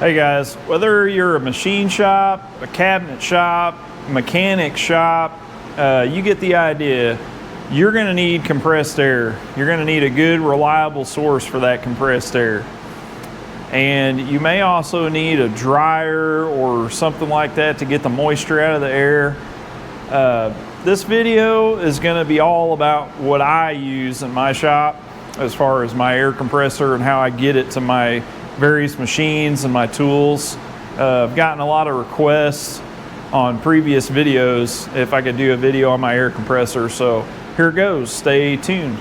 Hey guys, whether you're a machine shop, a cabinet shop, mechanic shop, you get the idea. You're going to need compressed air. You're going to need a good, reliable source for that compressed air. And you may also need a dryer or something like that to get the moisture out of the air. This video is going to be all about what I use in my shop as far as my air compressor and how I get it to my various machines and my tools. I've gotten a lot of requests on previous videos if I could do a video on my air compressor, so here it goes. Stay tuned.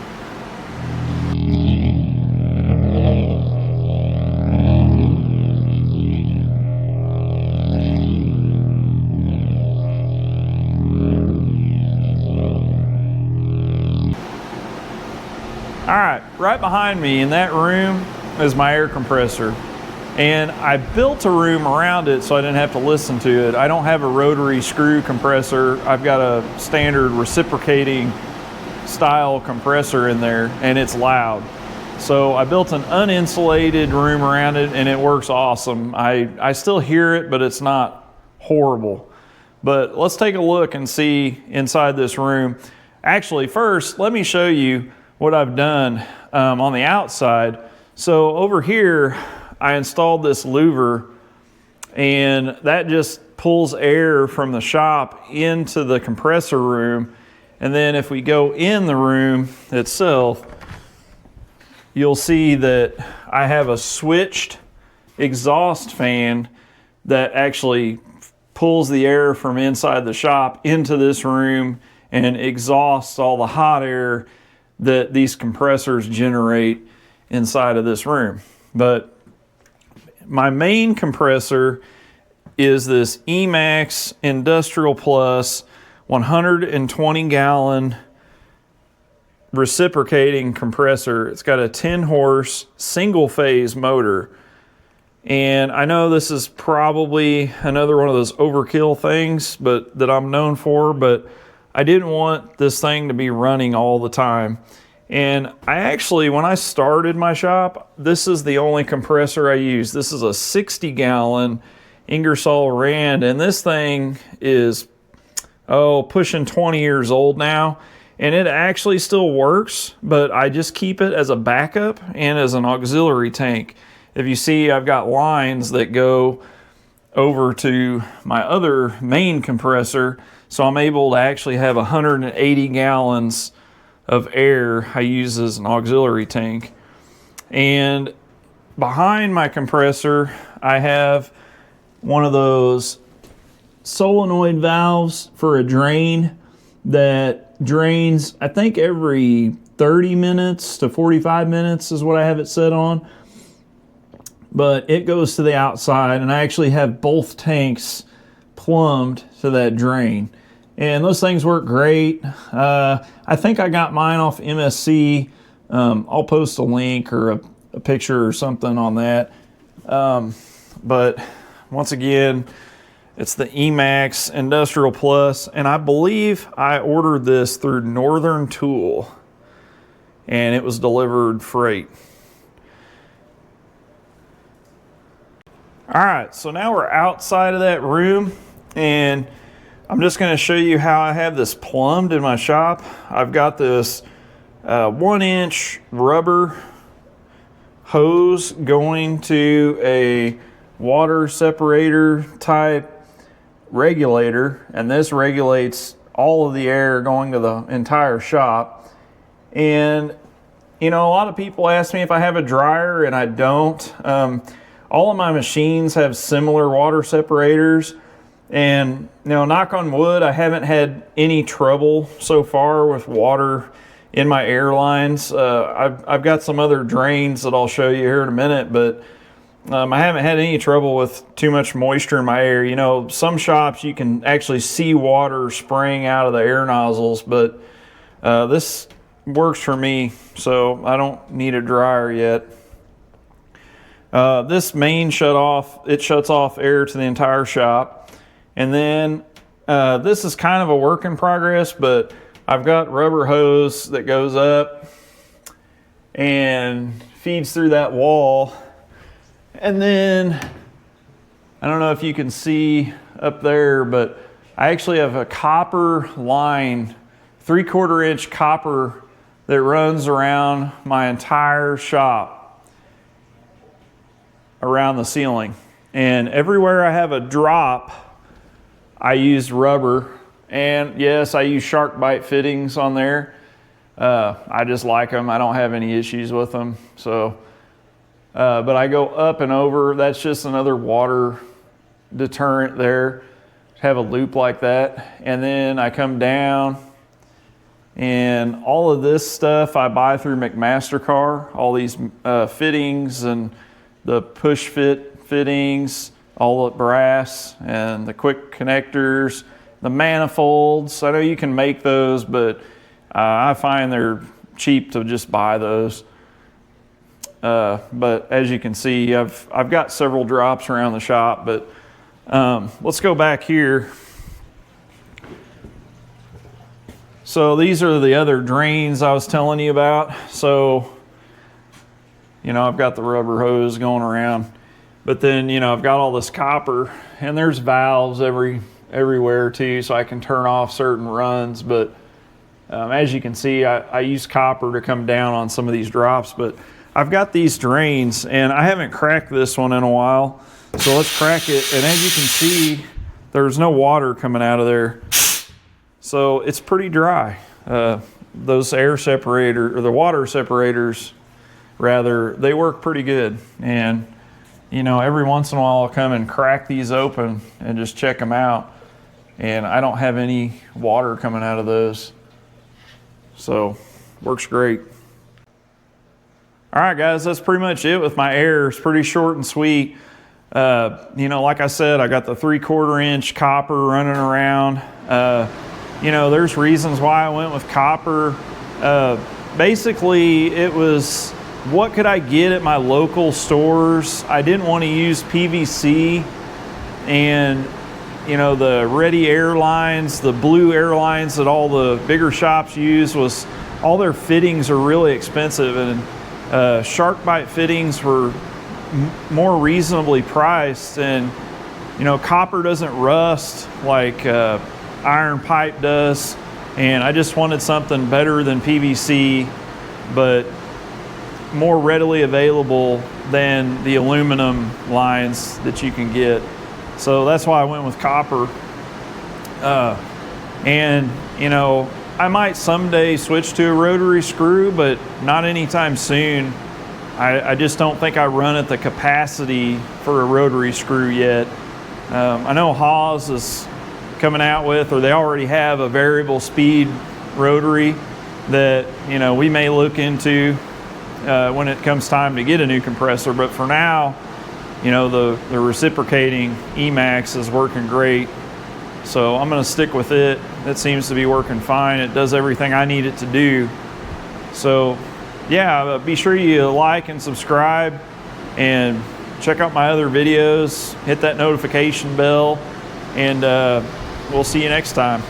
All right, right behind me in that room is my air compressor, and I built a room around it so I didn't have to listen to it. I don't have a rotary screw compressor. I've got a standard reciprocating style compressor in there, and it's loud. So I built an uninsulated room around it, and it works awesome. I still hear it, but it's not horrible. But let's take a look and see inside this room. Actually, first, let me show you what I've done on the outside. So over here, I installed this louver, and that just pulls air from the shop into the compressor room. And then if we go in the room itself, you'll see that I have a switched exhaust fan that actually pulls the air from inside the shop into this room and exhausts all the hot air that these compressors generate inside of this room. But my main compressor is this Emax Industrial Plus 120 gallon reciprocating compressor. It's got a 10 horse single phase motor. And I know this is probably another one of those overkill things that I'm known for, but I didn't want this thing to be running all the time. And I actually, when I started my shop, this is the only compressor I use. This is a 60 gallon Ingersoll Rand, and this thing is, pushing 20 years old now. And it actually still works, but I just keep it as a backup and as an auxiliary tank. If you see, I've got lines that go over to my other main compressor, so I'm able to actually have 180 gallons of air I use as an auxiliary tank. And behind my compressor, I have one of those solenoid valves for a drain that drains, I think every 30 minutes to 45 minutes is what I have it set on. But it goes to the outside, and I actually have both tanks plumbed to that drain. And those things work great. I think I got mine off MSC. I'll post a link or a picture or something on that. But once again, it's the Emax Industrial Plus, and I believe I ordered this through Northern Tool, and it was delivered freight. All right, so now we're outside of that room, and I'm just going to show you how I have this plumbed in my shop. I've got this 1-inch rubber hose going to a water separator type regulator, and this regulates all of the air going to the entire shop. And you know, a lot of people ask me if I have a dryer, and I don't. All of my machines have similar water separators, and you know, knock on wood, I haven't had any trouble so far with water in my air lines. I've got some other drains that I'll show you here in a minute, but I haven't had any trouble with too much moisture in my air. You know, some shops you can actually see water spraying out of the air nozzles, but this works for me, so I don't need a dryer yet. This main it shuts off air to the entire shop. And then this is kind of a work in progress, but I've got rubber hose that goes up and feeds through that wall. And then I don't know if you can see up there, but I actually have a copper line, 3/4 inch copper that runs around my entire shop, around the ceiling. And everywhere I have a drop, I use rubber. And yes, I use shark bite fittings on there. I just like them. I don't have any issues with them. So, but I go up and over. That's just another water deterrent there. Have a loop like that. And then I come down, and all of this stuff I buy through McMaster-Carr. All these fittings and the push fit fittings, all the brass and the quick connectors, the manifolds. I know you can make those, but I find they're cheap to just buy those. But as you can see, I've got several drops around the shop, but let's go back here. So these are the other drains I was telling you about. So, you know, I've got the rubber hose going around, but then, you know, I've got all this copper, and there's valves everywhere too, so I can turn off certain runs. But as you can see, I use copper to come down on some of these drops, but I've got these drains, and I haven't cracked this one in a while. So let's crack it. And as you can see, there's no water coming out of there. So it's pretty dry. Those air separator, or the water separators rather, they work pretty good. And you know, every once in a while I'll come and crack these open and just check them out. And I don't have any water coming out of those. So works great. All right, guys, that's pretty much it with my air. It's pretty short and sweet. You know, like I said, I got the 3/4 inch copper running around. You know, there's reasons why I went with copper. Basically, it was what could I get at my local stores. I didn't want to use PVC, and you know, the Ready Airlines, the blue airlines that all the bigger shops use, was all their fittings are really expensive, and shark bite fittings were more reasonably priced. And you know, copper doesn't rust like iron pipe does, and I just wanted something better than PVC, but more readily available than the aluminum lines that you can get. So that's why I went with copper. And you know, I might someday switch to a rotary screw, but not anytime soon. I just don't think I run at the capacity for a rotary screw yet. I know Haas is coming out with, or they already have, a variable speed rotary that, you know, we may look into when it comes time to get a new compressor. But for now, you know, the reciprocating Emax is working great. So I'm going to stick with it. It seems to be working fine. It does everything I need it to do. So yeah, be sure you like and subscribe, and check out my other videos. Hit that notification bell, and we'll see you next time.